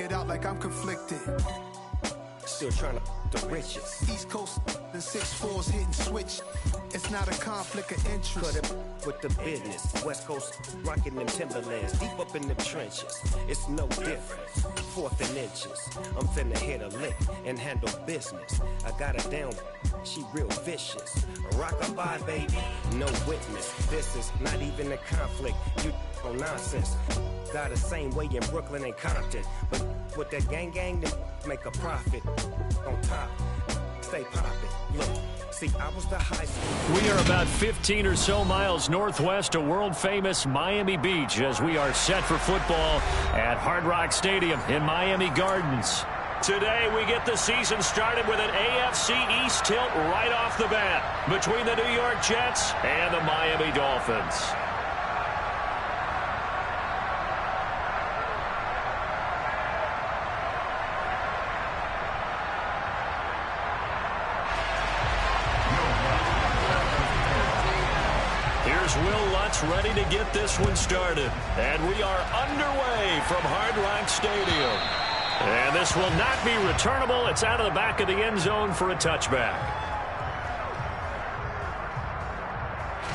it out like I'm conflicted. Still trying to the riches. East Coast and 6'4's hitting switch. It's not a conflict of interest. Cut it with the business. West Coast rocking them Timberlands. Deep up in the trenches. It's no difference. 4th and inches. I'm finna hit a lick and handle business. I got her down. She real vicious. Rock-a-bye, baby. No witness. This is not even a conflict. You on nonsense. Got the same way in Brooklyn and Compton. But with that gang, they make a profit. On top, stay poppin'. Look, see, I was the high school. We are about 15 or so miles northwest of world-famous Miami Beach as we are set for football at Hard Rock Stadium in Miami Gardens. Today, we get the season started with an AFC East tilt right off the bat between the New York Jets and the Miami Dolphins. Will Lutz ready to get this one started. And we are underway from Hard Rock Stadium. And this will not be returnable. It's out of the back of the end zone for a touchback.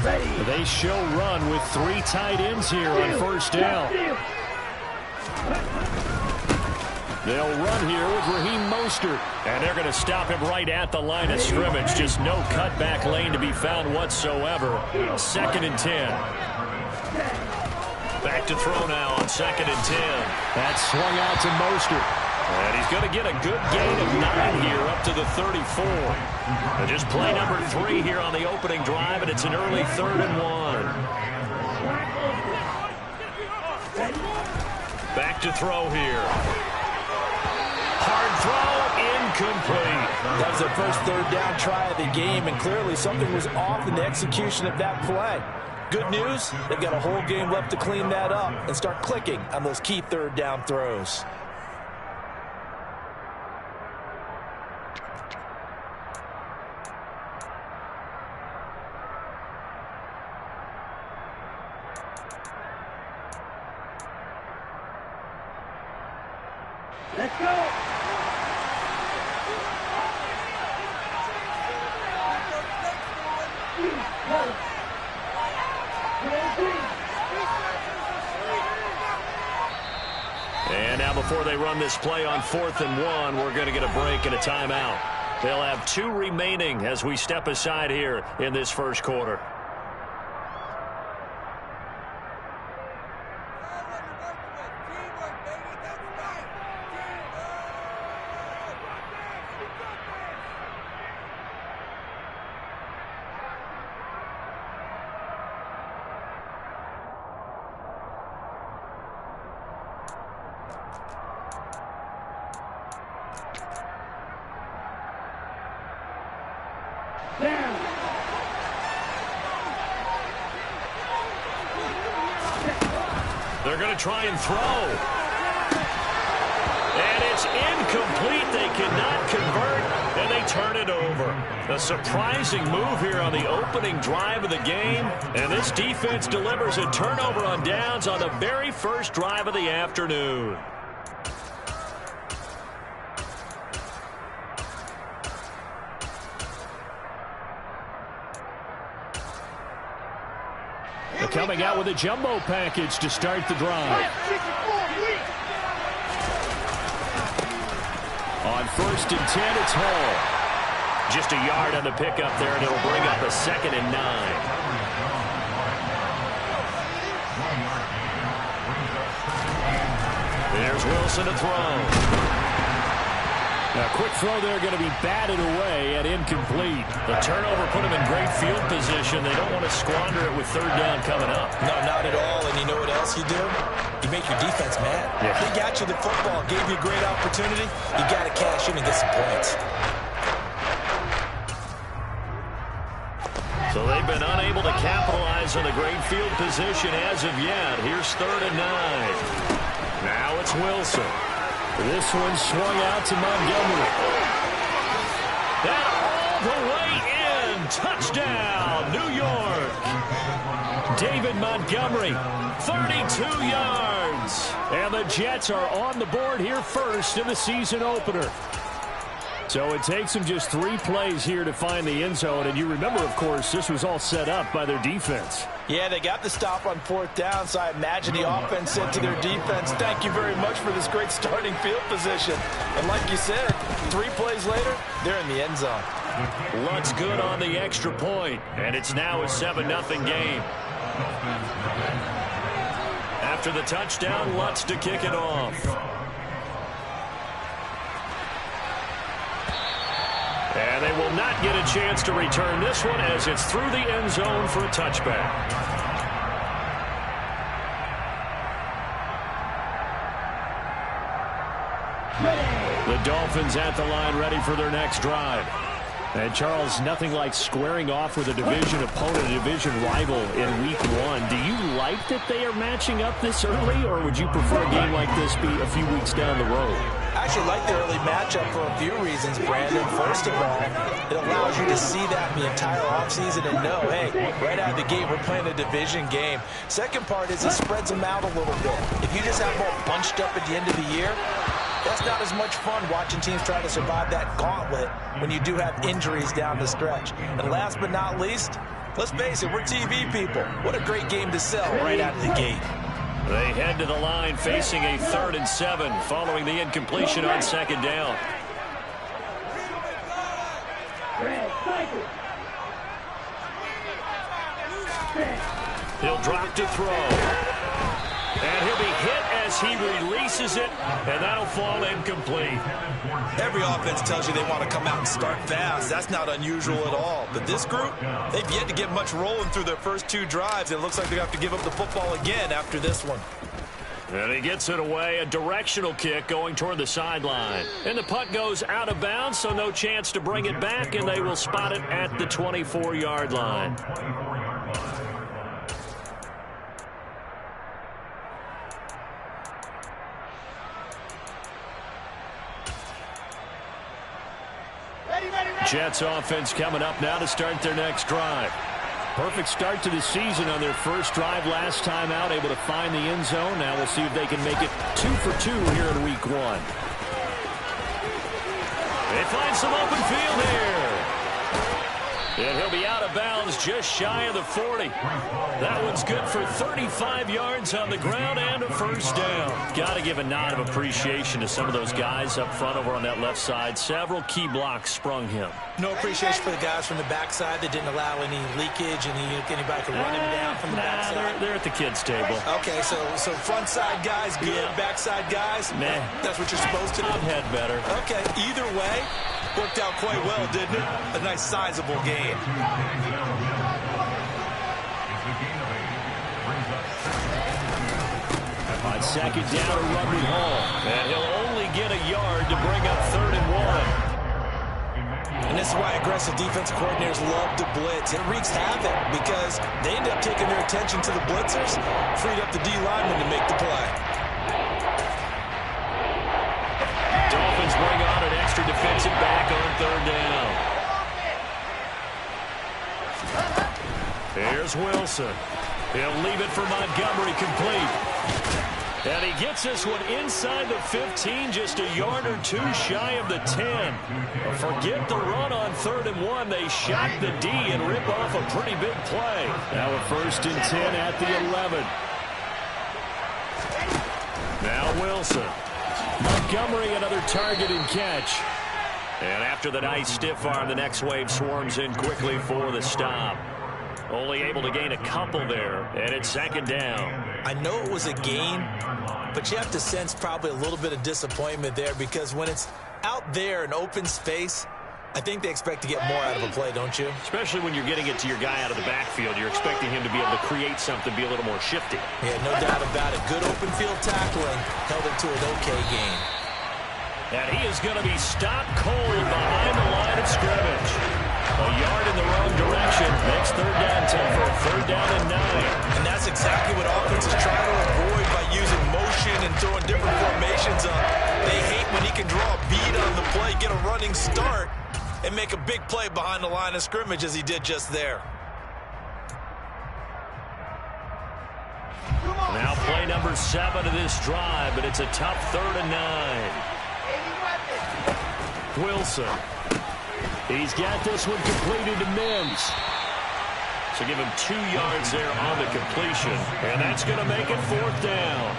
Ready. They show run with 3 tight ends here on first down. They'll run here with Raheem Mostert. And they're going to stop him right at the line of scrimmage. Just no cutback lane to be found whatsoever. 2nd and 10. Back to throw now on 2nd and 10. That swung out to Mostert. And he's going to get a good gain of 9 here up to the 34. And just play number 3 here on the opening drive, and it's an early 3rd and 1. Back to throw here. Hard throw, incomplete. That was their first 3rd down try of the game, and clearly something was off in the execution of that play. Good news, they've got a whole game left to clean that up and start clicking on those key 3rd down throws. Let's go! And now before they run this play on 4th and 1, we're going to get a break and a timeout. They'll have 2 remaining as we step aside here in this first quarter. They're going to try and throw. And it's incomplete. They cannot convert, and they turn it over. A surprising move here on the opening drive of the game. And this defense delivers a turnover on downs on the very first drive of the afternoon. Coming out with a jumbo package to start the drive. On 1st and 10, it's Hall. Just a yard on the pickup there, and it'll bring up a 2nd and 9. There's Wilson to throw. A quick throw there going to be batted away and incomplete. The turnover put them in great field position. They don't want to squander it with 3rd down coming up. No, not at all. And you know what else you do? You make your defense mad. Yeah. They got you the football, gave you a great opportunity. You got to cash in and get some points. So they've been unable to capitalize on the great field position as of yet. Here's 3rd and 9. Now it's Wilson. This one swung out to Montgomery. And all the way in. Touchdown, New York. David Montgomery, 32 yards. Dolphins. And the Jets are on the board here first in the season opener. So it takes them just 3 plays here to find the end zone. And you remember, of course, this was all set up by their defense. Yeah, they got the stop on 4th down, so I imagine the offense said to their defense, thank you very much for this great starting field position. And like you said, 3 plays later, they're in the end zone. Lutz good on the extra point, and it's now a 7-0 game. After the touchdown, Lutz to kick it off. And they will not get a chance to return this one as it's through the end zone for a touchback. The Dolphins at the line ready for their next drive. And Charles, nothing like squaring off with a division opponent, a division rival in week 1. Do you like that they are matching up this early, or would you prefer a game like this be a few weeks down the road? I actually like the early matchup for a few reasons, Brandon. First of all, it allows you to see that in the entire offseason and know, hey, right out of the gate, we're playing a division game. Second part is it spreads them out a little bit. If you just have them all bunched up at the end of the year, that's not as much fun watching teams try to survive that gauntlet when you do have injuries down the stretch. And last but not least, let's face it, we're TV people. What a great game to sell right out of the gate. They head to the line facing a 3rd and 7 following the incompletion on 2nd down. He'll drop to throw. And he'll be hit as he releases it, and that'll fall incomplete. Every offense tells you they want to come out and start fast. That's not unusual at all. But this group, they've yet to get much rolling through their first 2 drives. It looks like they have to give up the football again after this one. And he gets it away, a directional kick going toward the sideline. And the punt goes out of bounds, so no chance to bring it back, and they will spot it at the 24-yard line. Jets offense coming up now to start their next drive. Perfect start to the season on their first drive last time out, able to find the end zone. Now we'll see if they can make it 2 for 2 here in week 1. They find some open field here. And he'll be out of bounds just shy of the 40. That one's good for 35 yards on the ground and a first down. Got to give a nod of appreciation to some of those guys up front over on that left side. Several key blocks sprung him. No appreciation for the guys from the backside that didn't allow any leakage and anybody could run him down from the backside. They're at the kids' table. Okay, so front side guys good, backside guys, nah. That's what you're supposed to do. I've had better. Okay, either way, worked out quite well, didn't it? A nice sizable gain. On 2nd down, a run with Hall. And he'll only get a yard to bring up 3rd and 1. And this is why aggressive defensive coordinators love to blitz. It wreaks havoc because they end up taking their attention to the blitzers, freed up the D lineman to make the play. Dolphins bring on an extra defensive back on 3rd down. Here's Wilson. He'll leave it for Montgomery complete. And he gets this one inside the 15, just a yard or 2 shy of the 10. Forget the run on 3rd and 1. They shock the D and rip off a pretty big play. Now a 1st and 10 at the 11. Now Wilson. Montgomery, another target and catch. And after the nice stiff arm, the next wave swarms in quickly for the stop. Only able to gain a couple there, and it's 2nd down. I know it was a gain, but you have to sense probably a little bit of disappointment there because when it's out there in open space, I think they expect to get more out of a play, don't you? Especially when you're getting it to your guy out of the backfield. You're expecting him to be able to create something, be a little more shifty. Yeah, no doubt about it. Good open field tackling held it to an okay gain. And he is going to be stopped cold behind the line of scrimmage. A yard in the wrong direction. Next 3rd down attempt for a 3rd down and 9. And that's exactly what offenses try to avoid by using motion and throwing different formations up. They hate when he can draw a bead on the play, get a running start, and make a big play behind the line of scrimmage as he did just there. Now play number number 7 of this drive, but it's a tough 3rd and 9. Wilson. He's got this one completed to Mims. So give him 2 yards there on the completion. And that's going to make it 4th down.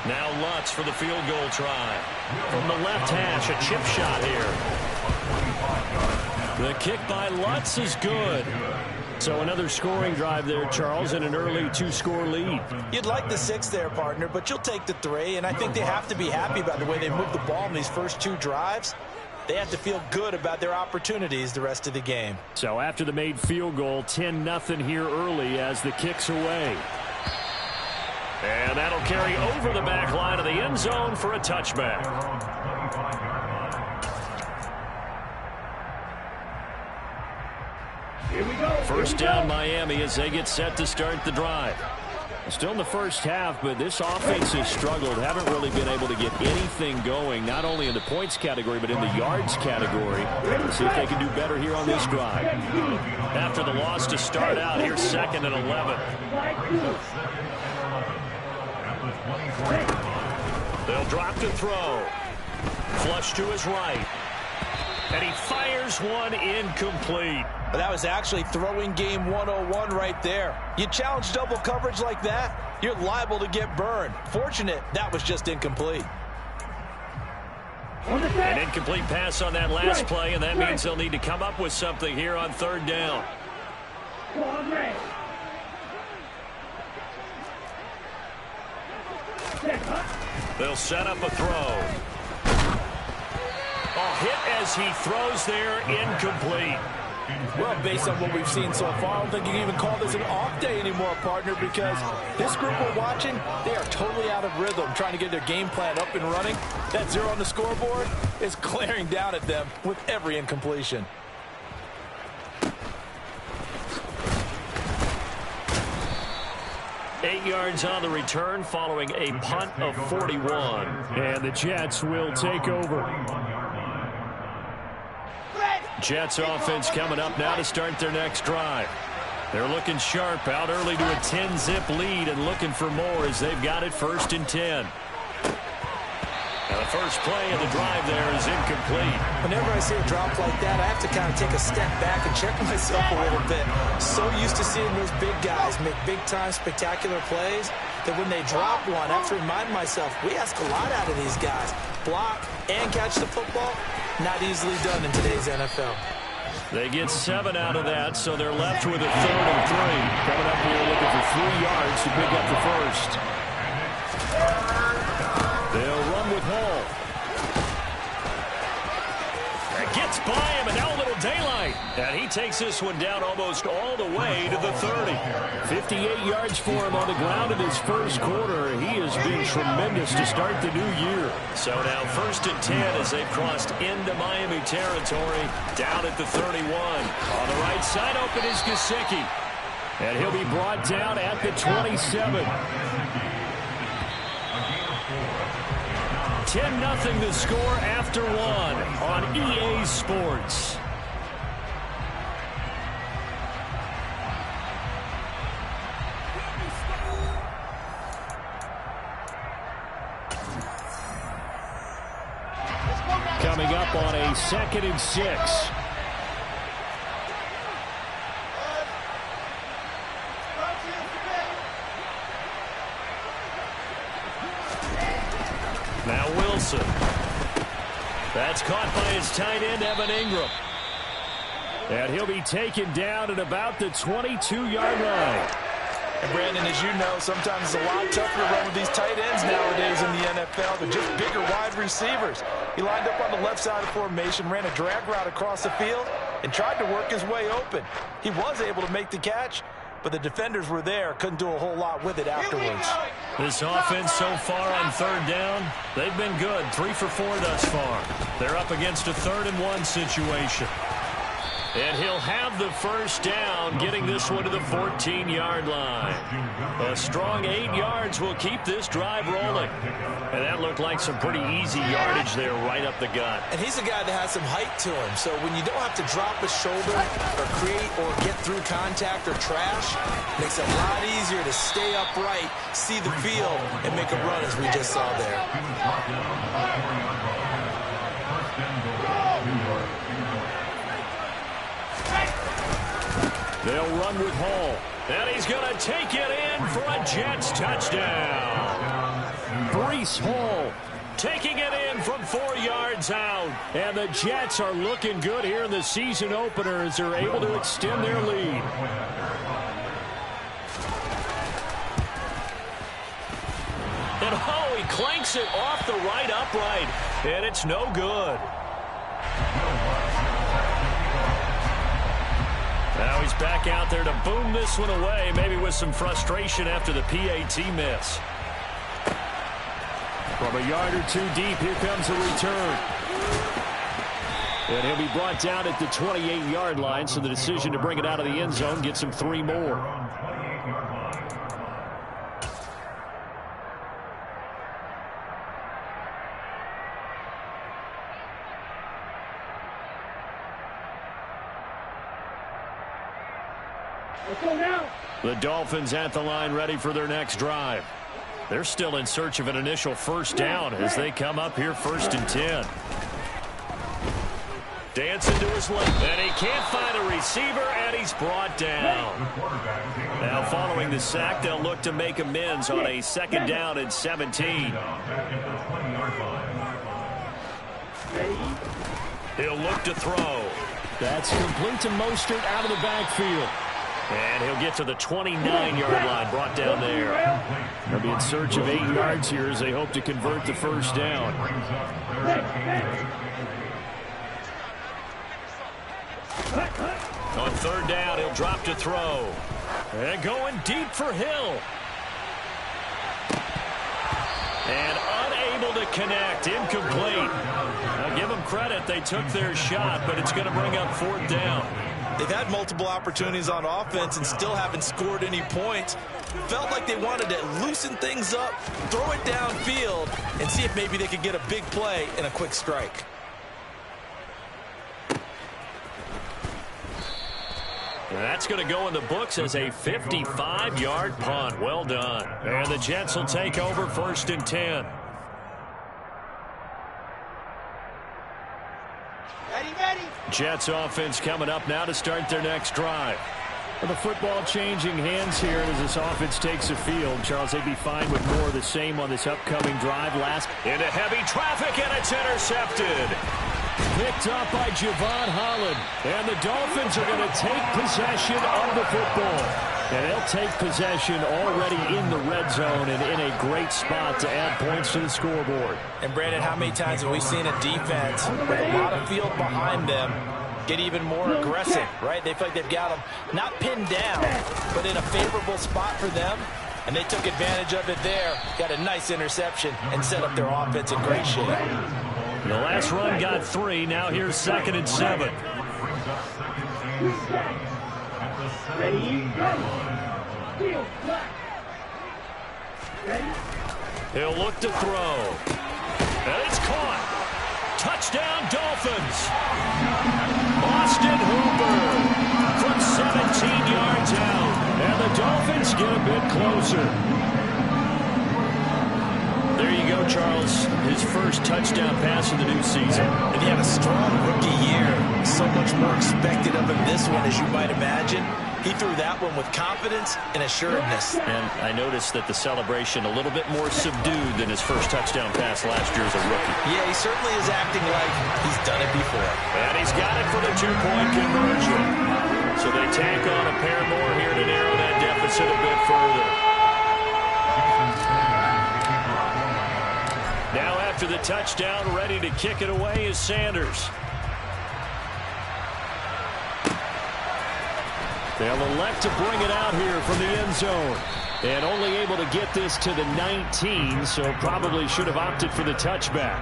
Now Lutz for the field goal try. From the left hash, a chip shot here. The kick by Lutz is good. So another scoring drive there, Charles, and an early 2-score lead. You'd like the 6 there, partner, but you'll take the 3. And I think they have to be happy about the way they moved the ball in these first 2 drives. They have to feel good about their opportunities the rest of the game. So after the made field goal, 10-0 here early as the kick's away. And that'll carry over the back line of the end zone for a touchback. Here we go. First down Miami as they get set to start the drive. Still in the first half, but this offense has struggled. Haven't really been able to get anything going, not only in the points category, but in the yards category. Let's see if they can do better here on this drive. After the loss to start out, here's 2nd and 11. They'll drop to throw. Flush to his right. And he fires one incomplete. But that was actually throwing game 101 right there. You challenge double coverage like that, you're liable to get burned. Fortunate, that was just incomplete. An incomplete pass on that last play, and that means they'll need to come up with something here on 3rd down. They'll set up a throw. A hit as he throws there, incomplete. Well, based on what we've seen so far, I don't think you can even call this an off day anymore, partner, because this group we're watching, they are totally out of rhythm, trying to get their game plan up and running. That 0 on the scoreboard is glaring down at them with every incompletion. Eight yards on the return following a punt of 41. And the Jets will take over. Jets offense coming up now to start their next drive. They're looking sharp, out early to a 10-zip lead and looking for more as they've got it 1st and 10. Now the first play of the drive there is incomplete. Whenever I see a drop like that, I have to kind of take a step back and check myself a little bit. So used to seeing those big guys make big-time spectacular plays that when they drop one, I have to remind myself, we ask a lot out of these guys. Block and catch the football, not easily done in today's NFL. They get 7 out of that, so they're left with a 3rd and 3. Coming up here looking for 3 yards to pick up the first. They'll run with Hall. That gets by him, and now a little daylight. And he takes this one down almost all the way to the 30. 58 yards for him on the ground in his first quarter. He has been tremendous to start the new year. So now 1st and 10 as they've crossed into Miami territory down at the 31. On the right side open is Gesicki. And he'll be brought down at the 27. 10-0 the score after 1 on EA Sports. Coming up on a 2nd and 6. Now Wilson. That's caught by his tight end, Evan Ingram. And he'll be taken down at about the 22-yard line. And Brandon, as you know, sometimes it's a lot tougher to run with these tight ends nowadays in the NFL. They're just bigger wide receivers. He lined up on the left side of formation, ran a drag route across the field, and tried to work his way open. He was able to make the catch, but the defenders were there, couldn't do a whole lot with it afterwards. This offense so far on 3rd down, they've been good. 3 for 4 thus far. They're up against a 3rd and 1 situation. And he'll have the first down, getting this one to the 14-yard line. A strong 8 yards will keep this drive rolling. And that looked like some pretty easy yardage there right up the gut. And he's a guy that has some height to him. So when you don't have to drop a shoulder or create or get through contact or trash, it makes it a lot easier to stay upright, see the field, and make a run as we just saw there. They'll run with Hall. And he's going to take it in for a Jets touchdown. Breece Hall taking it in from 4 yards out. And the Jets are looking good here in the season opener as they're able to extend their lead. And oh, he clanks it off the right upright. And it's no good. Now he's back out there to boom this one away, maybe with some frustration after the PAT miss. From a yard or two deep, here comes a return. And he'll be brought down at the 28-yard line, so the decision to bring it out of the end zone gets him 3 more. The Dolphins at the line ready for their next drive. They're still in search of an initial first down as they come up here 1st and 10. Dancing to his left, and he can't find a receiver, and he's brought down. Now following the sack, they'll look to make amends on a 2nd down and 17. He'll look to throw. That's complete to Mostert out of the backfield. And he'll get to the 29-yard line, brought down there. They'll be in search of 8 yards here as they hope to convert the first down. On 3rd down, he'll drop to throw. And going deep for Hill. And unable to connect, incomplete. Now give them credit, they took their shot, but it's going to bring up 4th down. They've had multiple opportunities on offense and still haven't scored any points. Felt like they wanted to loosen things up, throw it downfield, and see if maybe they could get a big play and a quick strike. That's going to go in the books as a 55-yard punt. Well done. And the Jets will take over 1st and 10. Jets offense coming up now to start their next drive. Well, the football changing hands here as this offense takes the field. Charles, they'd be fine with more of the same on this upcoming drive. Last into heavy traffic, and it's intercepted. Picked up by Javon Holland. And the Dolphins are going to take possession of the football. And they'll take possession already in the red zone and in a great spot to add points to the scoreboard. And, Brandon, how many times have we seen a defense with a lot of field behind them get even more aggressive, right? They feel like they've got them not pinned down, but in a favorable spot for them. And they took advantage of it there, got a nice interception, and set up their offense in great shape. The last run got 3. Now here's 2nd and 7. He'll look to throw. And it's caught. Touchdown, Dolphins. Austin Hooper from 17 yards out. And the Dolphins get a bit closer. There you go, Charles. His first touchdown pass of the new season. And he had a strong rookie year. So much more expected of him this one, as you might imagine. He threw that one with confidence and assuredness. And I noticed that the celebration a little bit more subdued than his first touchdown pass last year as a rookie. Yeah, he certainly is acting like he's done it before. And he's got it for the 2-point conversion. So they tack on a pair more here to narrow that deficit a bit further. Now after the touchdown, ready to kick it away is Sanders. They'll elect to bring it out here from the end zone. And only able to get this to the 19, so probably should have opted for the touchback.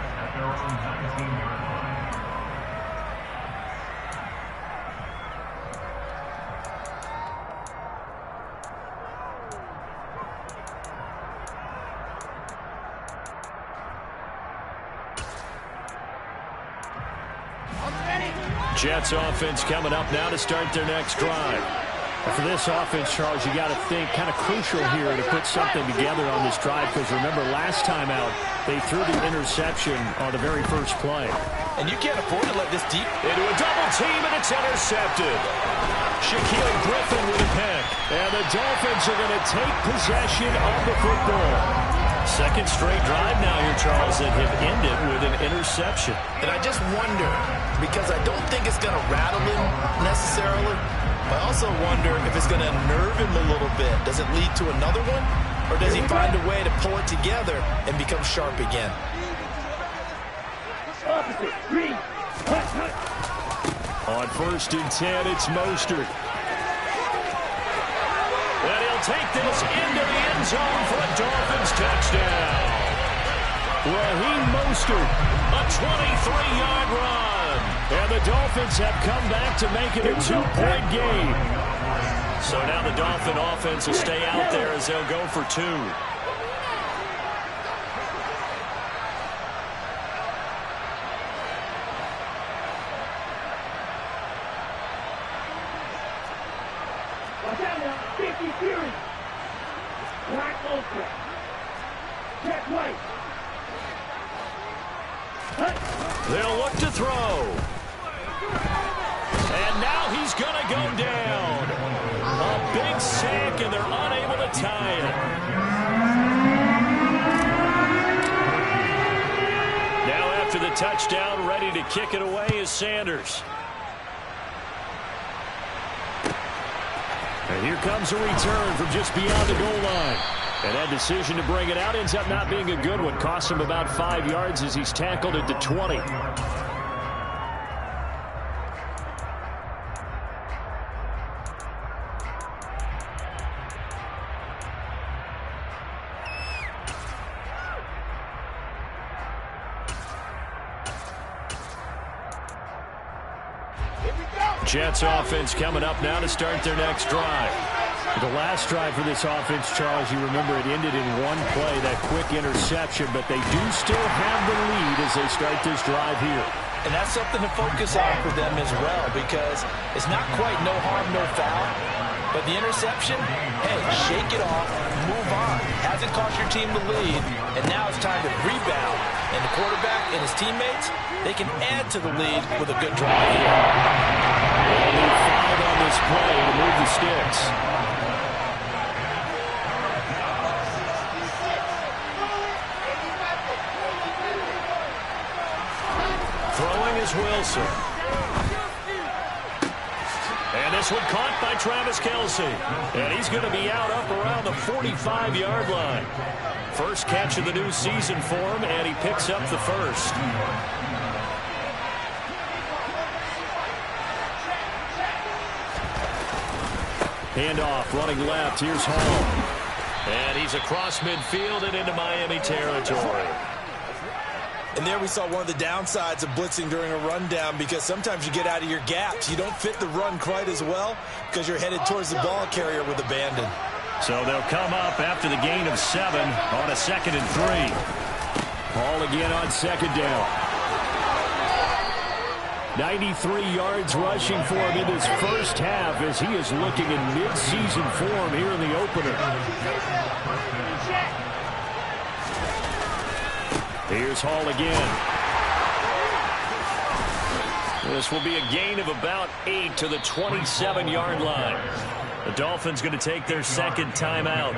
Jets offense coming up now to start their next drive. For this offense, Charles, you got to think kind of crucial here to put something together on this drive, because remember last time out they threw the interception on the very first play. And you can't afford to let this deep into a double team, and it's intercepted. Shaquille Griffin with a pick, and the Dolphins are going to take possession of the football. Second straight drive now here, Charles, that have ended with an interception. And I just wonder, because I don't think it's going to rattle him necessarily, but I also wonder if it's going to unnerve him a little bit. Does it lead to another one? Or does he find a way to pull it together and become sharp again? On 1st and 10, it's Mostert. And he'll take this into the end zone for a Dolphins touchdown. Raheem Mostert, a 23-yard run. And the Dolphins have come back to make it a 2-point game. So now the Dolphin offense will stay out there as they'll go for 2. They'll look to throw. And now he's going to go down. A big sack, and they're unable to tie it. Now after the touchdown, ready to kick it away is Sanders. And here comes a return from just beyond the goal line. And that decision to bring it out ends up not being a good one. Costs him about 5 yards as he's tackled at the 20. Jets offense coming up now to start their next drive. The last drive for this offense, Charles, you remember it ended in one play, that quick interception, but they do still have the lead as they start this drive here. And that's something to focus on for them as well, because it's not quite no harm, no foul. But the interception, hey, shake it off, move on. Hasn't cost your team the lead, and now it's time to rebound. And the quarterback and his teammates, they can add to the lead with a good drive here. They'll need 5 on this play to move the sticks. Throwing is Wilson. And this one caught by Travis Kelce. And he's going to be out up around the 45-yard line. First catch of the new season for him, and he picks up the first. Handoff, running left. Here's Hall. And he's across midfield and into Miami territory. And there we saw one of the downsides of blitzing during a rundown, because sometimes you get out of your gaps. You don't fit the run quite as well because you're headed towards the ball carrier with abandon. So they'll come up after the gain of 7 on a 2nd and 3. Hall again on 2nd down. 93 yards rushing for him in his first half as he is looking in mid-season form here in the opener. Here's Hall again. This will be a gain of about 8 to the 27-yard line. The Dolphins going to take their second timeout.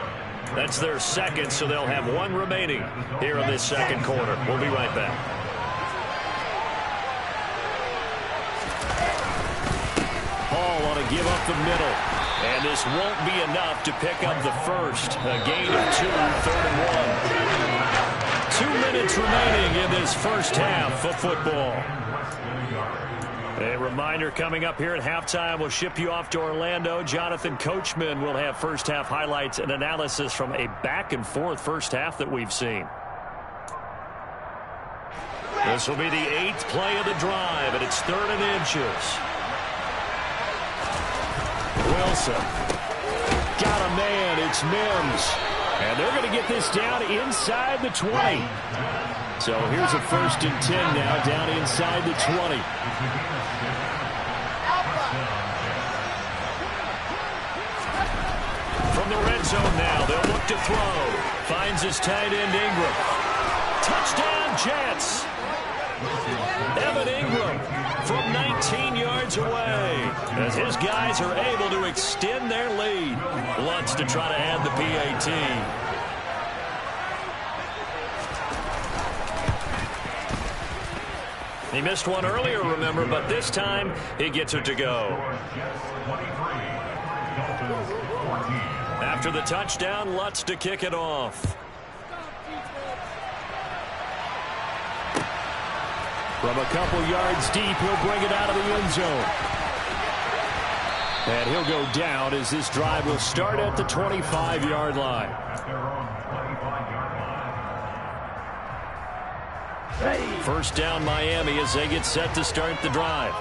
That's their second, so they'll have 1 remaining here in this second quarter. We'll be right back. Hall on to give up the middle. And this won't be enough to pick up the first. A gain of 2 on 3rd and 1. 2 minutes remaining in this first half of football. A reminder coming up here at halftime. We'll ship you off to Orlando. Jonathan Coachman will have first half highlights and analysis from a back-and-forth first half that we've seen. This will be the 8th play of the drive, and it's 3rd and inches. Wilson. Got a man. It's Mims. And they're going to get this down inside the 20. So here's a 1st and 10 now, down inside the 20. From the red zone now, they'll look to throw. Finds his tight end Ingram. Touchdown Jets. Evan Ingram from 19 yards away as his guys are able to extend their lead. Lutz to try to add the PAT. He missed one earlier, remember, but this time he gets it to go. After the touchdown, Lutz to kick it off. From a couple yards deep, he'll bring it out of the end zone. And he'll go down as this drive will start at the 25-yard line. First down Miami as they get set to start the drive.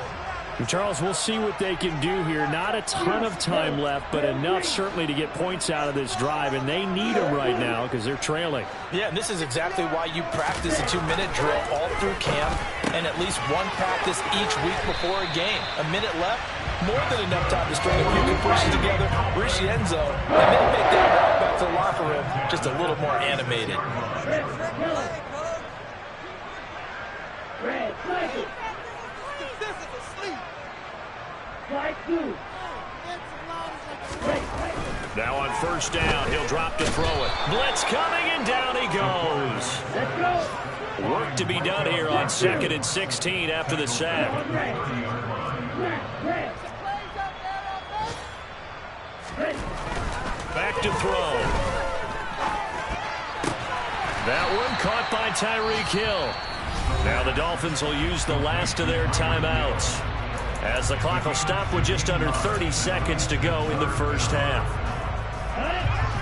And Charles, we'll see what they can do here. Not a ton of time left, but enough certainly to get points out of this drive, and they need them right now because they're trailing. Yeah, and this is exactly why you practice a 2-minute drill all through camp and at least one practice each week before a game. A minute left, more than enough time to string a few completions together, reach the end zone, and then make that walk back to the locker room just a little more animated. Now on first down, he'll drop to throw it. Blitz coming, and down he goes. Work to be done here on 2nd and 16 after the sack. Back to throw. That one caught by Tyreek Hill. Now the Dolphins will use the last of their timeouts, as the clock will stop with just under 30 seconds to go in the first half.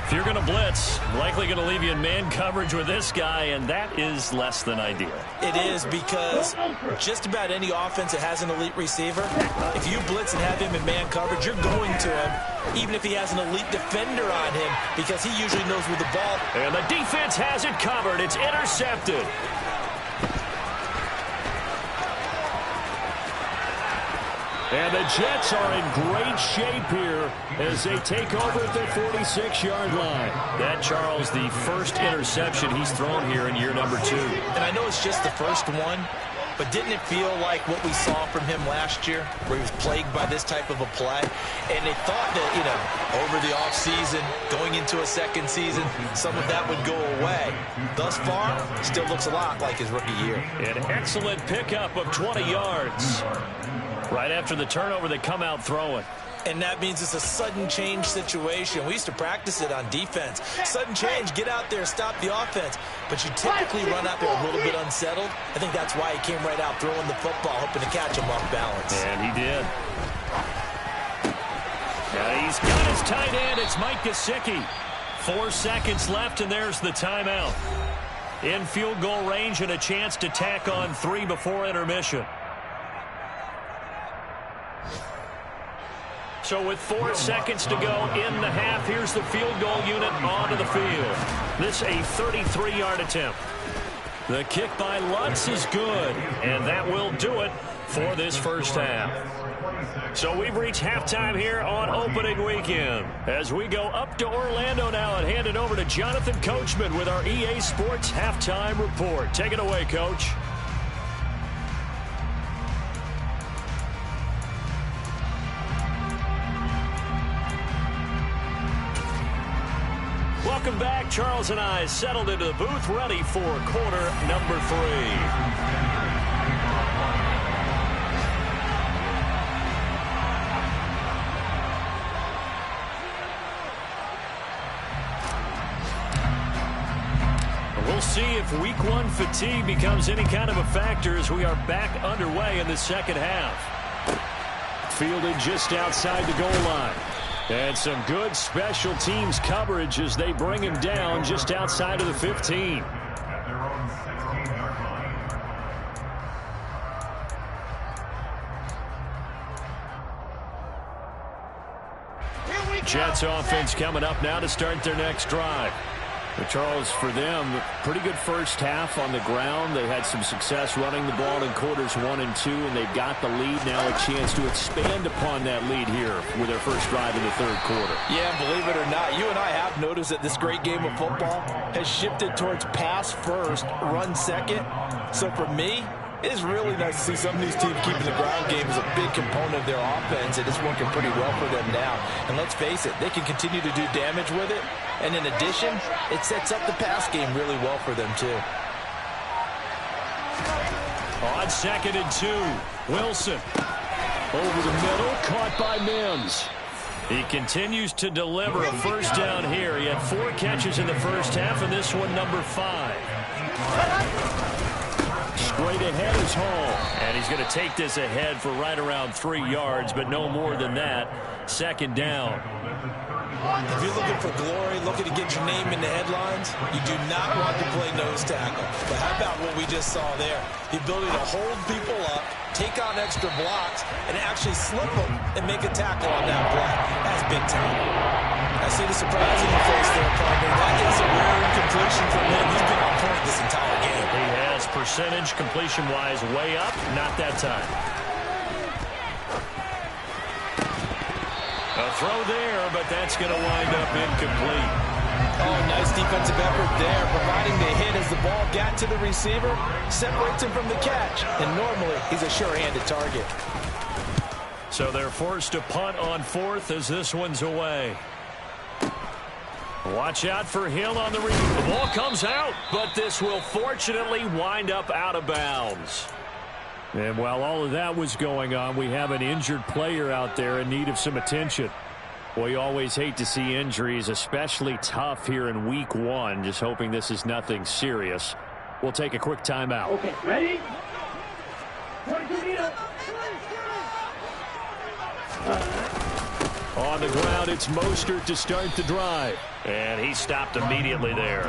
If you're going to blitz, likely going to leave you in man coverage with this guy, and that is less than ideal. It is, because just about any offense that has an elite receiver, if you blitz and have him in man coverage, you're going to him, even if he has an elite defender on him, because he usually knows where the ball. And the defense has it covered. It's intercepted. And the Jets are in great shape here as they take over at their 46-yard line. That, Charles, the first interception he's thrown here in year number 2. And I know it's just the first one, but didn't it feel like what we saw from him last year, where he was plagued by this type of a play? And they thought that, over the offseason, going into a second season, some of that would go away. Thus far, still looks a lot like his rookie year. An excellent pickup of 20 yards. Right after the turnover, they come out throwing. And that means it's a sudden change situation. We used to practice it on defense. Sudden change, get out there, stop the offense. But you typically run out there a little bit unsettled. I think that's why he came right out throwing the football, hoping to catch him off balance. And he did. Now he's got his tight end. It's Mike Gesicki. 4 seconds left, and there's the timeout. In field goal range and a chance to tack on 3 before intermission. So with 4 seconds to go in the half, here's the field goal unit onto the field. This a 33-yard attempt. The kick by Lutz is good, and that will do it for this first half. So we've reached halftime here on opening weekend. As we go up to Orlando now and hand it over to Jonathan Coachman with our EA Sports Halftime Report. Take it away, Coach. Welcome back. Charles and I settled into the booth, ready for quarter number 3. We'll see if week 1 fatigue becomes any kind of a factor as we are back underway in the second half. Fielded just outside the goal line. And some good special teams coverage as they bring him down just outside of the 15. Jets offense coming up now to start their next drive. But Charles, for them, pretty good first half on the ground. They had some success running the ball in quarters 1 and 2, and they've got the lead now, a chance to expand upon that lead here with their first drive in the third quarter. Yeah, believe it or not, you and I have noticed that this great game of football has shifted towards pass first, run second. So for me, it is really nice to see some of these teams keeping the ground game as a big component of their offense, and it's working pretty well for them now. And let's face it, they can continue to do damage with it. And in addition, it sets up the pass game really well for them, too. On 2nd and 2, Wilson. Over the middle, caught by Mims. He continues to deliver a first down here. He had 4 catches in the first half, and this one number 5. Straight ahead is Hall. And he's going to take this ahead for right around 3 yards, but no more than that. 2nd down. If you're looking for glory, looking to get your name in the headlines, you do not want to play nose tackle. But how about what we just saw there? The ability to hold people up, take on extra blocks, and actually slip them and make a tackle on that play. That's big time. I see the surprise in your face there, partner. That is a rare incompletion from him. He's been on point this entire game. He has percentage completion-wise way up. Not that time. A throw there, but that's going to wind up incomplete. Oh, nice defensive effort there, providing the hit as the ball got to the receiver, separates him from the catch, and normally he's a sure-handed target. So they're forced to punt on 4th as this one's away. Watch out for Hill on the rebound. The ball comes out, but this will fortunately wind up out of bounds. And while all of that was going on, we have an injured player out there in need of some attention. Well, you always hate to see injuries, especially tough here in week 1. Just hoping this is nothing serious. We'll take a quick timeout. Okay, ready? On the ground, it's Mostert to start the drive. And he stopped immediately there.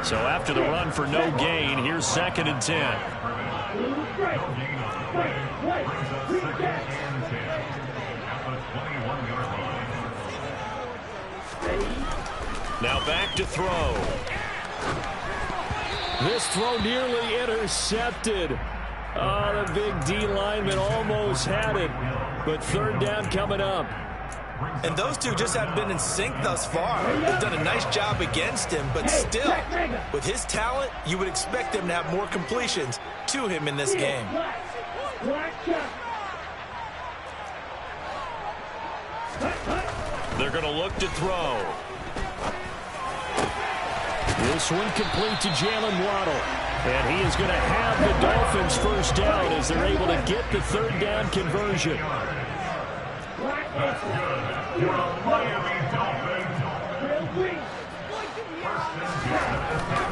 So after the run for no gain, here's 2nd and 10. Now back to throw. This throw nearly intercepted. Oh, the big D lineman almost had it. But 3rd down coming up. And those two just haven't been in sync thus far. They've done a nice job against him, but still, with his talent, you would expect him to have more completions to him in this game. They're going to look to throw. This one complete to Jalen Waddle. And he is going to have the Dolphins first down as they're able to get the 3rd down conversion.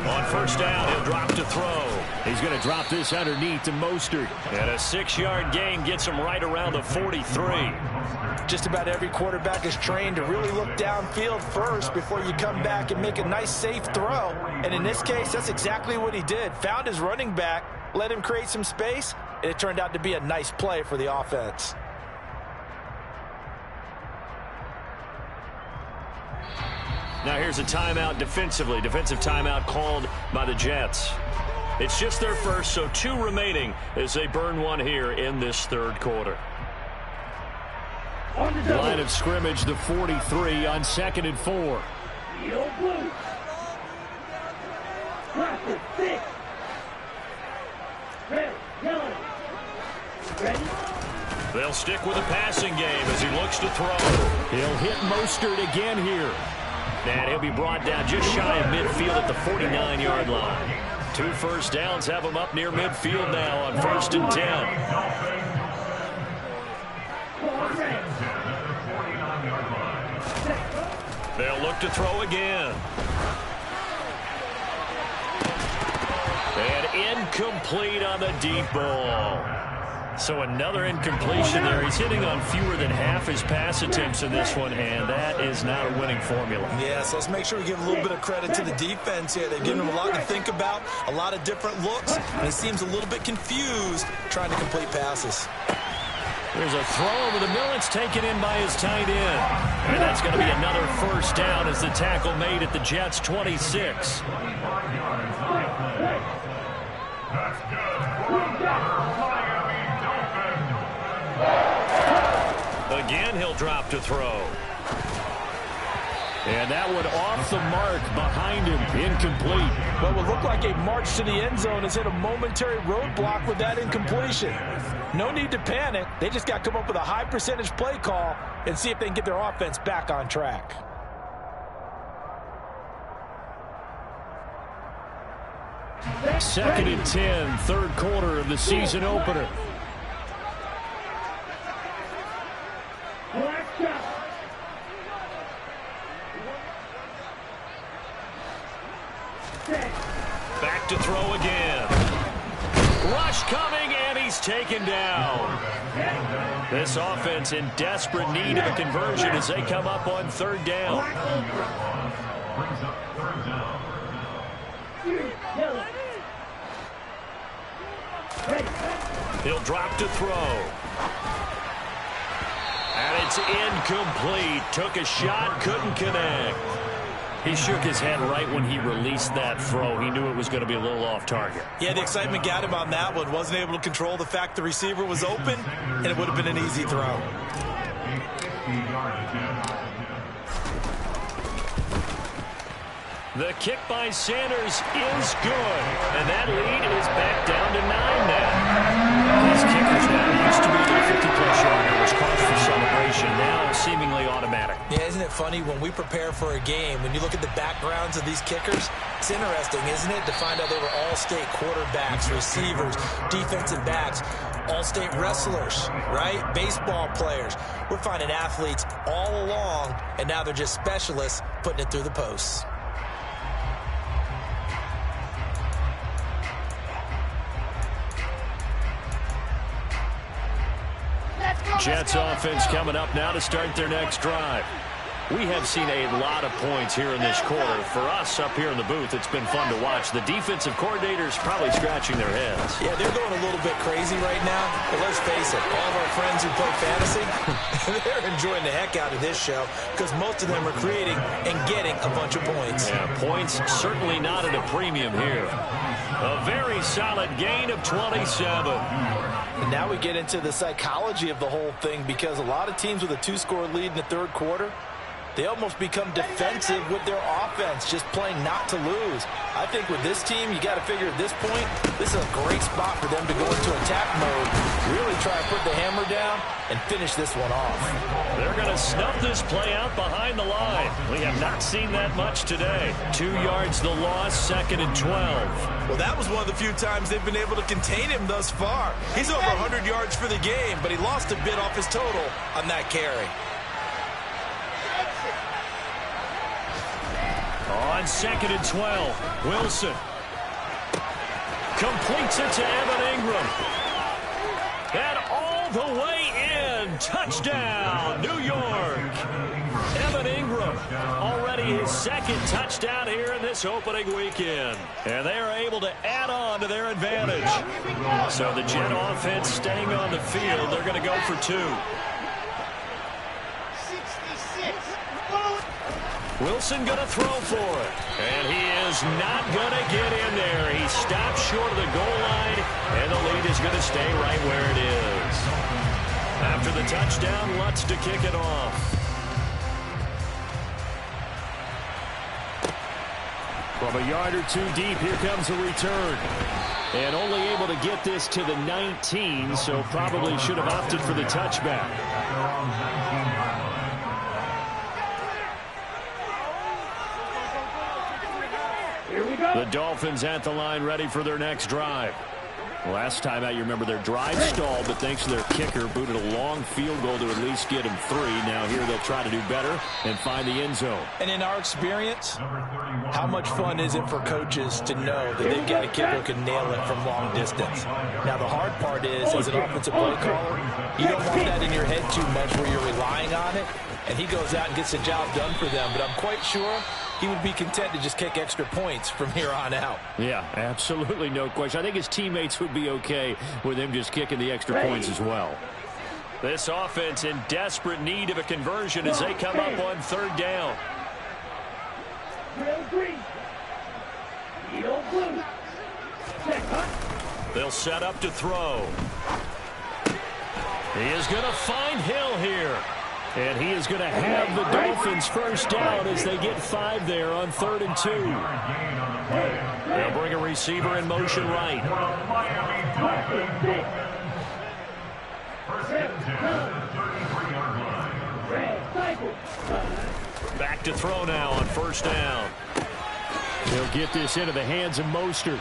On first down, he'll drop to throw. He's going to drop this underneath to Mostert. And a 6-yard gain gets him right around the 43. Just about every quarterback is trained to really look downfield first before you come back and make a nice, safe throw. And in this case, that's exactly what he did. Found his running back, let him create some space, and it turned out to be a nice play for the offense. Now here's a timeout defensively. Defensive timeout called by the Jets. It's just their first, so 2 remaining as they burn one here in this 3rd quarter. Line of scrimmage, the 43 on 2nd and 4. They'll stick with the passing game as he looks to throw. He'll hit Mostert again here. And he'll be brought down just shy of midfield at the 49-yard line. 2 first downs have him up near midfield now on 1st and 10. They'll look to throw again. And incomplete on the deep ball. So another incompletion there. He's hitting on fewer than half his pass attempts in this one, and that is not a winning formula. Yeah, so let's make sure we give a little bit of credit to the defense here. They've given him a lot to think about, a lot of different looks, and he seems a little bit confused trying to complete passes. There's a throw over the middle. It's taken in by his tight end. And that's going to be another first down as the tackle made at the Jets' 26. Again, he'll drop to throw. And that one off the mark behind him, incomplete. What would look like a march to the end zone has hit a momentary roadblock with that incompletion. No need to panic. They just got to come up with a high percentage play call and see if they can get their offense back on track. Second and 10, third quarter of the season opener. Back to throw again. Rush coming, and he's taken down. This offense in desperate need of a conversion as they come up on third down. He'll drop to throw. And it's incomplete. Took a shot, couldn't connect. He shook his head right when he released that throw. He knew it was going to be a little off target. Yeah, the excitement got him on that one. Wasn't able to control the fact the receiver was open, and it would have been an easy throw. The kick by Sanders is good. And that lead is back down to 9 now. These kickers now used to be the 50-plus yarder, which calls for celebration. Now seemingly automatic. Yeah, isn't it funny when we prepare for a game, when you look at the backgrounds of these kickers, it's interesting, isn't it, to find out they were all-state quarterbacks, receivers, defensive backs, all-state wrestlers, right? Baseball players. We're finding athletes all along, and now they're just specialists putting it through the posts. Jets offense coming up now to start their next drive. We have seen a lot of points here in this quarter. For us up here in the booth, it's been fun to watch. The defensive coordinators probably scratching their heads. Yeah, they're going a little bit crazy right now. But let's face it, all of our friends who play fantasy, they're enjoying the heck out of this show because most of them are creating and getting a bunch of points. Yeah, points certainly not at a premium here. A very solid gain of 27. And now we get into the psychology of the whole thing because a lot of teams with a 2-score lead in the third quarter, they almost become defensive with their offense, just playing not to lose. I think with this team, you got to figure at this point, this is a great spot for them to go into attack mode, really try to put the hammer down and finish this one off. They're going to snuff this play out behind the line. We have not seen that much today. 2 yards the loss, second and 12. Well, that was one of the few times they've been able to contain him thus far. He's over 100 yards for the game, but he lost a bit off his total on that carry. On second and 12, Wilson completes it to Evan Ingram. And all the way in. Touchdown, New York. Evan Ingram, already his second touchdown here in this opening weekend. And they are able to add on to their advantage. So the Jet offense staying on the field. They're going to go for 2. Wilson going to throw for it. And he is not going to get in there. He stops short of the goal line, and the lead is going to stay right where it is. After the touchdown, Lutz to kick it off. From a yard or 2 deep, here comes a return. And only able to get this to the 19, so probably should have opted for the touchback. The Dolphins at the line ready for their next drive. Last time out, you remember their drive stalled, but thanks to their kicker, booted a long field goal to at least get him 3. Now here they'll try to do better and find the end zone. And in our experience, how much fun is it for coaches to know that they've got a kicker who can nail it from long distance? Now the hard part is, as an offensive play caller, you don't want that in your head too much where you're relying on it, and he goes out and gets the job done for them. But I'm quite sure he would be content to just kick extra points from here on out. Yeah, absolutely no question. I think his teammates would be okay with him just kicking the extra points as well. This offense in desperate need of a conversion as they come up on third down. They'll set up to throw. He is going to find Hill here. And he is going to have the Dolphins first down as they get 5 there on 3rd and 2. They'll bring a receiver in motion right. Back to throw now on first down. He'll get this into the hands of Mostert.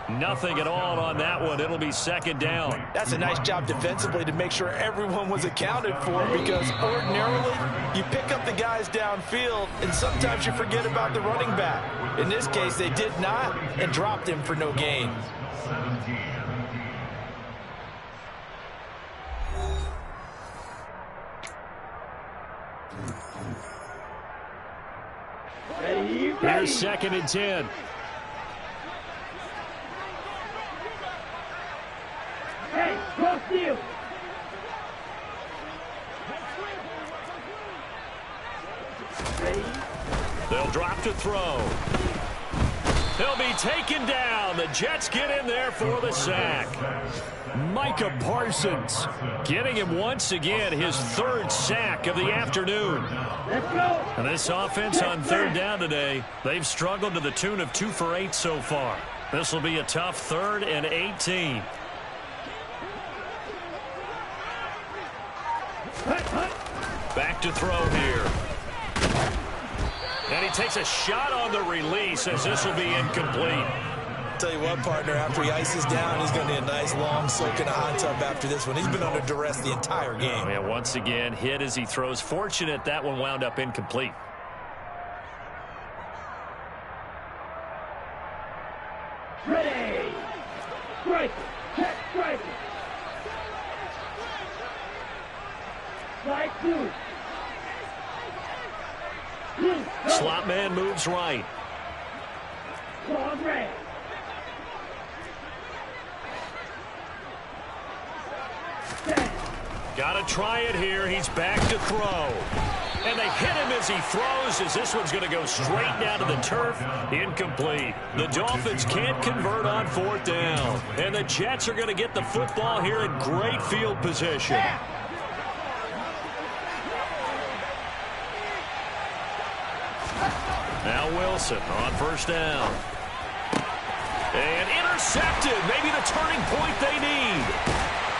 Nothing at all on that one. It'll be 2nd down. That's a nice job defensively to make sure everyone was accounted for, because ordinarily you pick up the guys downfield and sometimes you forget about the running back. In this case, they did not and dropped him for no gain. Here's 2nd and 10. Hey, cross field. They'll drop to throw. He'll be taken down. The Jets get in there for the sack. Micah Parsons getting him once again his 3rd sack of the afternoon. Let's go. And this offense on 3rd down today, they've struggled to the tune of 2 for 8 so far. This will be a tough 3rd and 18. Back to throw here. And he takes a shot on the release as this will be incomplete. Tell you what, partner, after he ices down, he's going to need a nice long soak in a hot tub after this one. He's been under duress the entire game. Yeah, once again, hit as he throws. Fortunate that one wound up incomplete. Ready. Strike. Check strike. Strike 2. Slot man moves right. Long red. Got to try it here. He's back to throw. And they hit him as he throws, as this one's going to go straight down to the turf. Incomplete. The Dolphins can't convert on 4th down. And the Jets are going to get the football here in great field position. Now Wilson on first down. And intercepted. Maybe the turning point they need.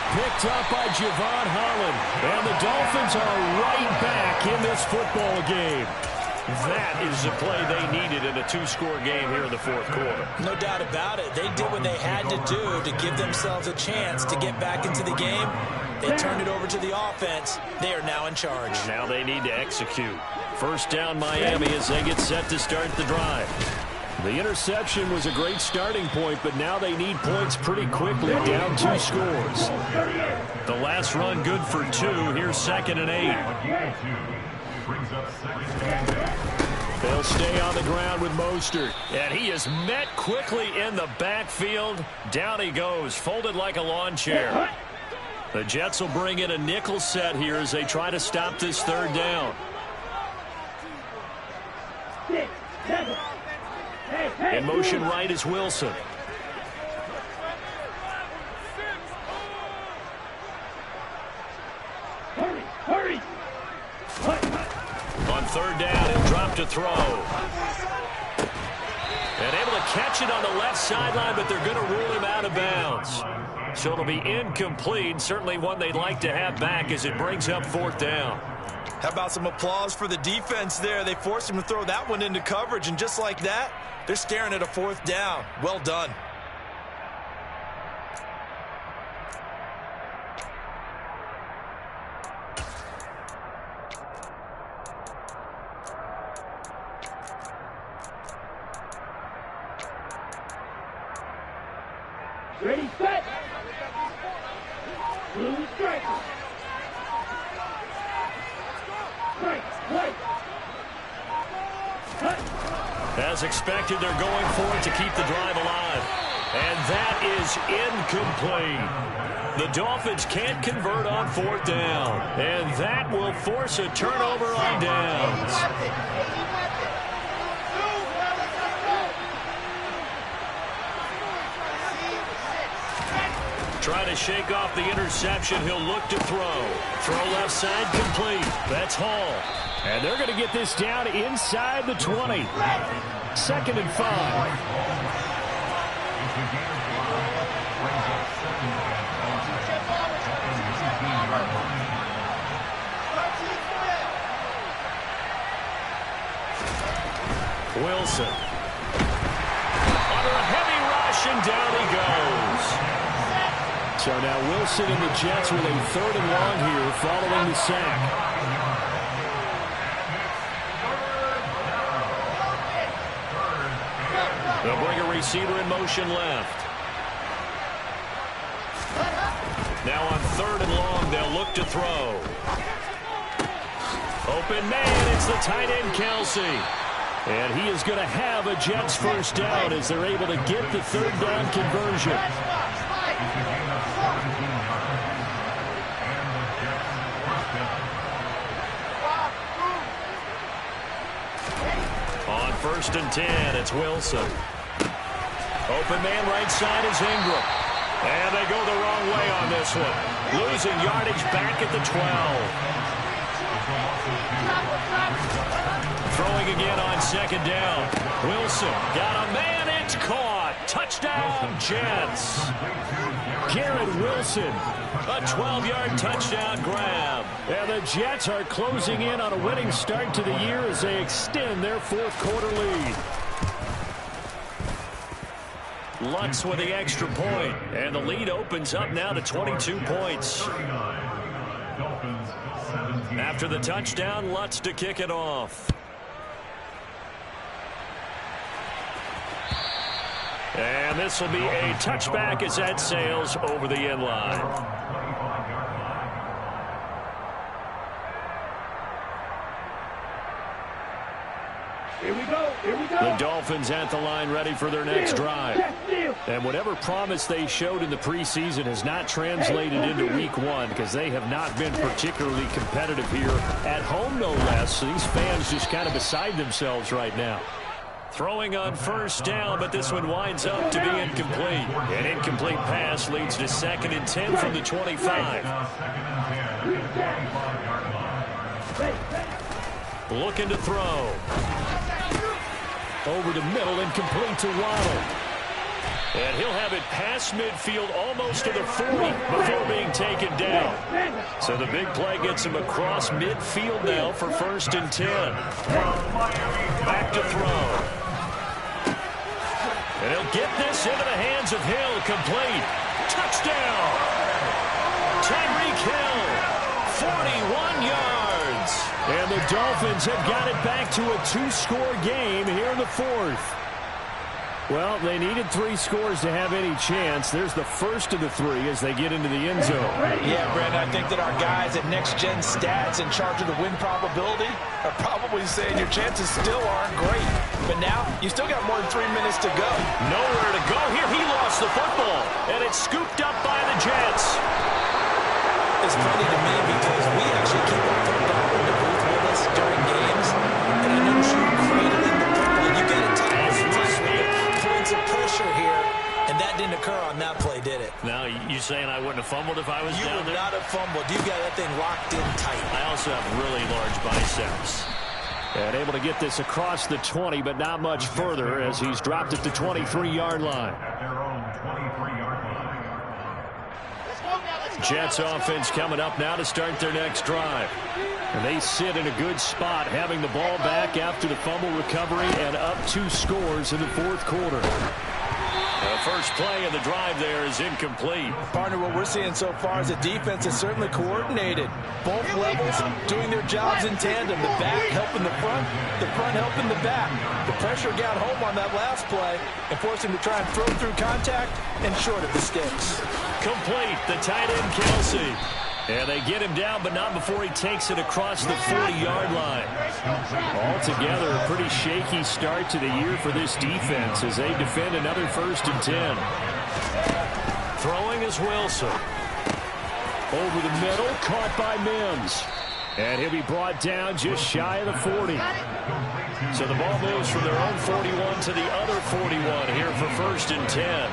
Picked up by Javon Holland. And the Dolphins are right back in this football game. That is the play they needed in a 2-score game here in the 4th quarter. No doubt about it. They did what they had to do to give themselves a chance to get back into the game. They turned it over to the offense. They are now in charge. And now they need to execute. First down Miami as they get set to start the drive. The interception was a great starting point, but now they need points pretty quickly, down 2 scores. The last run good for 2. Here's 2nd and 8. They'll stay on the ground with Mostert. And he is met quickly in the backfield. Down he goes, folded like a lawn chair. The Jets will bring in a nickel set here as they try to stop this 3rd down. 6, 7. In motion right is Wilson. Hurry. On 3rd down, he'll drop to throw. And able to catch it on the left sideline, but they're going to rule him out of bounds. So it'll be incomplete. Certainly one they'd like to have back as it brings up 4th down. How about some applause for the defense there? They forced him to throw that one into coverage, and just like that, they're staring at a 4th down. Well done. Ready, set. Blue striker. Strike, right. As expected, they're going for it to keep the drive alive. And that is incomplete. The Dolphins can't convert on 4th down. And that will force a turnover on downs. Trying to shake off the interception. He'll look to throw. Throw left side complete. That's Hall. And they're going to get this down inside the 20. 2nd and 5. Wilson. Under a heavy rush, and down he goes. So now Wilson and the Jets with a 3rd and long here following the sack. They'll bring a receiver in motion left. Now on 3rd and long, they'll look to throw. Open man, it's the tight end Kelsey. And he is going to have a Jets 1st down as they're able to get the 3rd down conversion. On 1st and 10, it's Wilson. Open man right side is Ingram. And they go the wrong way on this one. Losing yardage back at the 12. Throwing again on 2nd down. Wilson got a man. It's caught. Touchdown, Jets. Garrett Wilson, a 12-yard touchdown grab. And the Jets are closing in on a winning start to the year as they extend their 4th quarter lead. Lutz with the extra point, and the lead opens up now to 22 points. After the touchdown, Lutz to kick it off. And this will be a touchback as that sails over the end line. Here we go. Here we go. The Dolphins at the line ready for their next drive. And whatever promise they showed in the preseason has not translated into week 1 because they have not been particularly competitive here at home, no less. So these fans just kind of beside themselves right now. Throwing on 1st down, but this one winds up to be incomplete. An incomplete pass leads to 2nd and 10 from the 25. Looking to throw. Over the middle and complete to Waddle. And he'll have it past midfield almost to the 40 before being taken down. So the big play gets him across midfield now for 1st and 10. Back to throw. And he'll get this into the hands of Hill. Complete. Touchdown. Tyreek Hill. 41 yards. And the Dolphins have got it back to a 2-score game here in the 4th. Well, they needed 3 scores to have any chance. There's the first of the 3 as they get into the end zone. Yeah, Brandon, I think that our guys at Next Gen Stats in charge of the win probability are probably saying your chances still aren't great. But now, you still got more than 3 minutes to go. Nowhere to go here. He lost the football, and it's scooped up by the Jets. It's funny to me because we actually keep our football in the booth with us during games, and I notice you cradling the football. You get it tight. Points of pressure here, and that didn't occur on that play, did it? Now, you saying I wouldn't have fumbled if I was down there? You would not have fumbled. You got that thing locked in tight. I also have really large biceps. And able to get this across the 20, but not much further as he's dropped it to 23-yard line. Jets offense coming up now to start their next drive. And they sit in a good spot, having the ball back after the fumble recovery and up 2 scores in the 4th quarter. The first play of the drive there is incomplete. Partner, what we're seeing so far is the defense is certainly coordinated. Both levels doing their jobs in tandem. The back helping the front helping the back. The pressure got home on that last play and forced him to try and throw through contact and short of the sticks. Complete, the tight end Kelsey. And they get him down, but not before he takes it across the 40-yard line. Altogether, a pretty shaky start to the year for this defense as they defend another 1st and 10. Throwing is Wilson. Over the middle, caught by Mims. And he'll be brought down just shy of the 40. So the ball moves from their own 41 to the other 41 here for 1st and 10.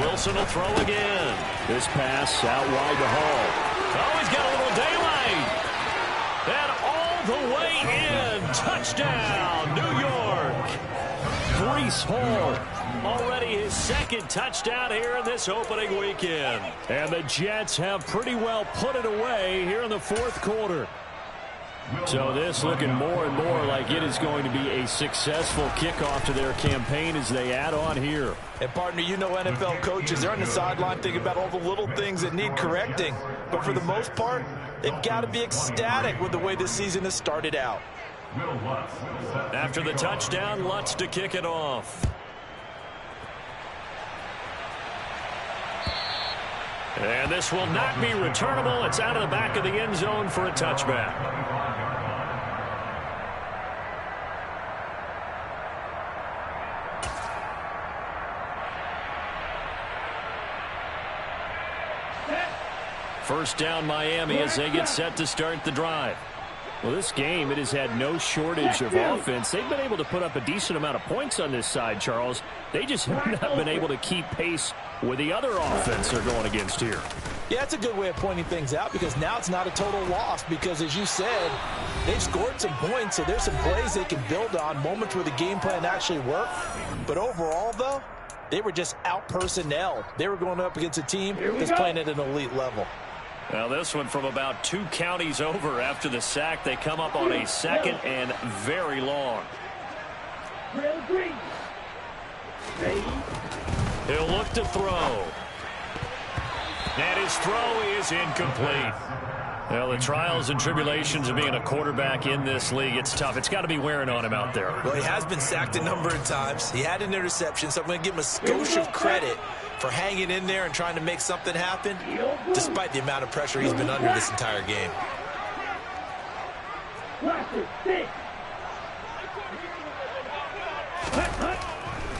Wilson will throw again. This pass out wide to Hall. Oh, he's got a little daylight. And all the way in. Touchdown, New York. Breece Hall. Already his 2nd touchdown here in this opening weekend. And the Jets have pretty well put it away here in the 4th quarter. So this looking more and more like it is going to be a successful kickoff to their campaign as they add on here. And partner, you know NFL coaches, they're on the sideline thinking about all the little things that need correcting. But for the most part, they've got to be ecstatic with the way this season has started out. After the touchdown, Lutz to kick it off. And this will not be returnable. It's out of the back of the end zone for a touchback. First down Miami as they get set to start the drive. Well, this game, it has had no shortage of offense. They've been able to put up a decent amount of points on this side, Charles. They just have not been able to keep pace with the other offense they're going against here. Yeah, that's a good way of pointing things out because now it's not a total loss because, as you said, they've scored some points, so there's some plays they can build on, moments where the game plan actually worked. But overall, though, they were just out-personnelled. They were going up against a team that's playing at an elite level. Now this one from about 2 counties over after the sack. They come up on a 2nd and very long. He'll look to throw. And his throw is incomplete. Well, the trials and tribulations of being a quarterback in this league, it's tough. It's got to be wearing on him out there. Well, he has been sacked a number of times. He had an interception, so I'm going to give him a skosh of credit for hanging in there and trying to make something happen, despite the amount of pressure he's been under this entire game.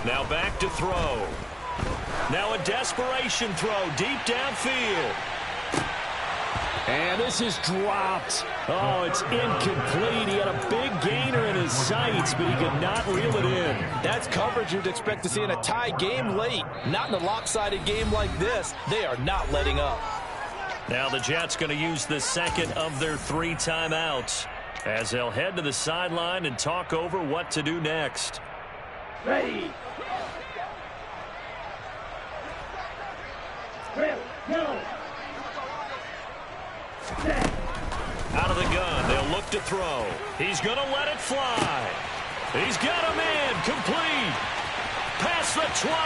Now back to throw. Now a desperation throw deep downfield. And this is dropped. Oh, it's incomplete. He had a big gainer in his sights, but he could not reel it in. That's coverage you'd expect to see in a tie game late. Not in a lopsided game like this. They are not letting up. Now the Jets going to use the 2nd of their 3 timeouts as they'll head to the sideline and talk over what to do next. Ready. Go. Out of the gun, they'll look to throw. He's going to let it fly. He's got him in, complete. Past the 20.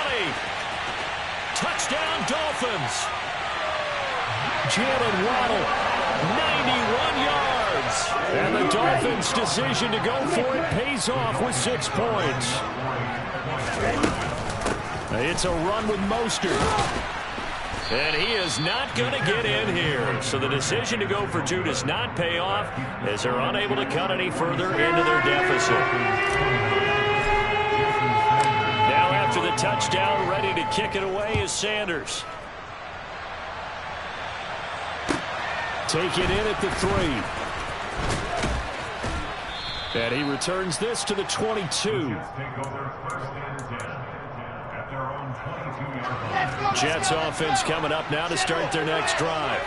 Touchdown, Dolphins. Jalen Waddle, 91 yards. And the Dolphins' decision to go for it pays off with 6 points. It's a run with Mostert. And he is not going to get in here. So the decision to go for 2 does not pay off as they're unable to cut any further into their deficit. Now after the touchdown, ready to kick it away is Sanders. Take it in at the 3. And he returns this to the 22. Jets offense coming up now to start their next drive.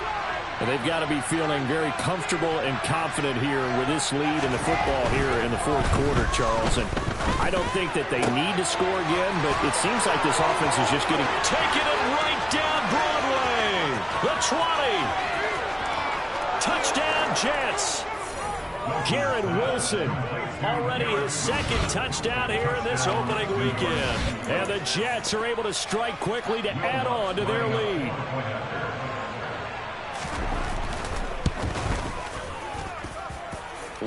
And they've got to be feeling very comfortable and confident here with this lead in the football here in the 4th quarter, Charles. And I don't think that they need to score again, but it seems like this offense is just getting... Taking it right down Broadway. The 20. Touchdown, Jets. Garrett Wilson, already his 2nd touchdown here in this opening weekend. And the Jets are able to strike quickly to add on to their lead.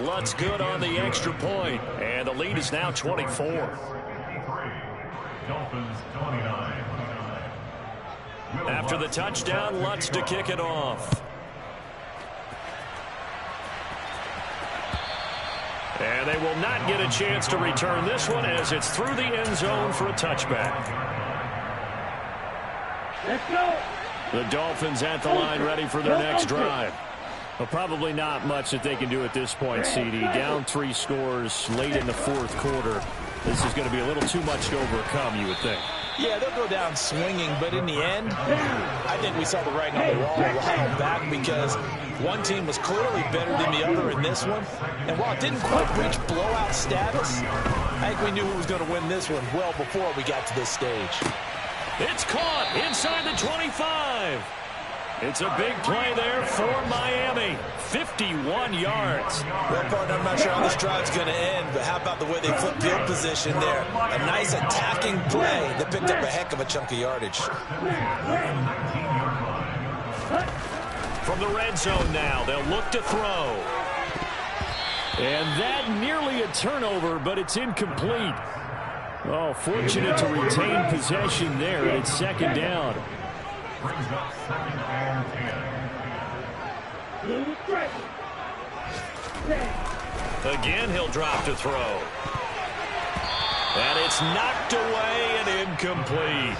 Lutz good on the extra point, and the lead is now 24. After the touchdown, Lutz to kick it off. And they will not get a chance to return this one as it's through the end zone for a touchback. Let's go. The Dolphins at the line ready for their next drive. Well, probably not much that they can do at this point, CD. Down 3 scores late in the fourth quarter. This is going to be a little too much to overcome, you would think. Yeah, they'll go down swinging, but in the end, I think we saw the writing on the wall a while back because one team was clearly better than the other in this one. And while it didn't quite reach blowout status, I think we knew who was going to win this one well before we got to this stage. It's caught inside the 25. It's a big play there for Miami. 51 yards. Well, partner, I'm not sure how this drive's going to end, but how about the way they flipped field position there? A nice attacking play that picked up a heck of a chunk of yardage. From the red zone now, they'll look to throw. And that nearly a turnover, but it's incomplete. Oh, fortunate to retain possession there, and it's second down. Again, he'll drop to throw. And it's knocked away and incomplete.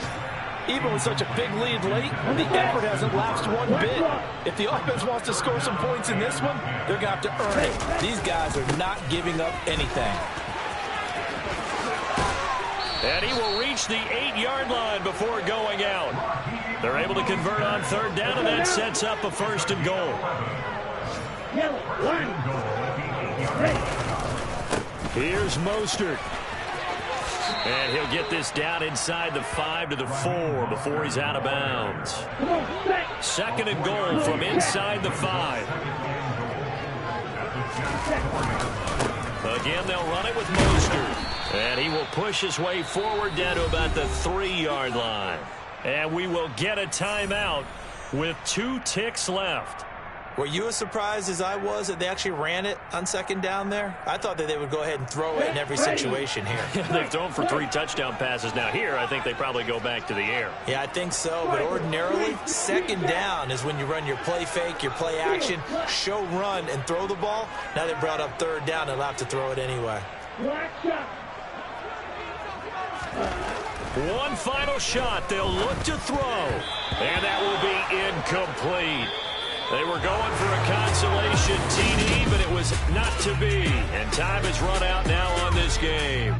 Even with such a big lead late, the effort hasn't lapsed one bit. If the offense wants to score some points in this one, they're going to have to earn it. These guys are not giving up anything. And he will reach the 8-yard line before going out. They're able to convert on third down, and that sets up a first and goal. Here's Mostert. And he'll get this down inside the 5 to the 4 before he's out of bounds. Second and goal from inside the 5. Again, they'll run it with Mostert. And he will push his way forward down to about the 3-yard line. And we will get a timeout with 2 ticks left. Were you as surprised as I was that they actually ran it on second down there? I thought that they would go ahead and throw it in every situation here. They've thrown for 3 touchdown passes. Now here, I think they probably go back to the air. Yeah, I think so. But ordinarily, second down is when you run your play fake, your play action, show run, and throw the ball. Now they brought up third down and allowed to throw it anyway. One final shot. They'll look to throw. And that will be incomplete. They were going for a consolation TD, but it was not to be. And time has run out now on this game.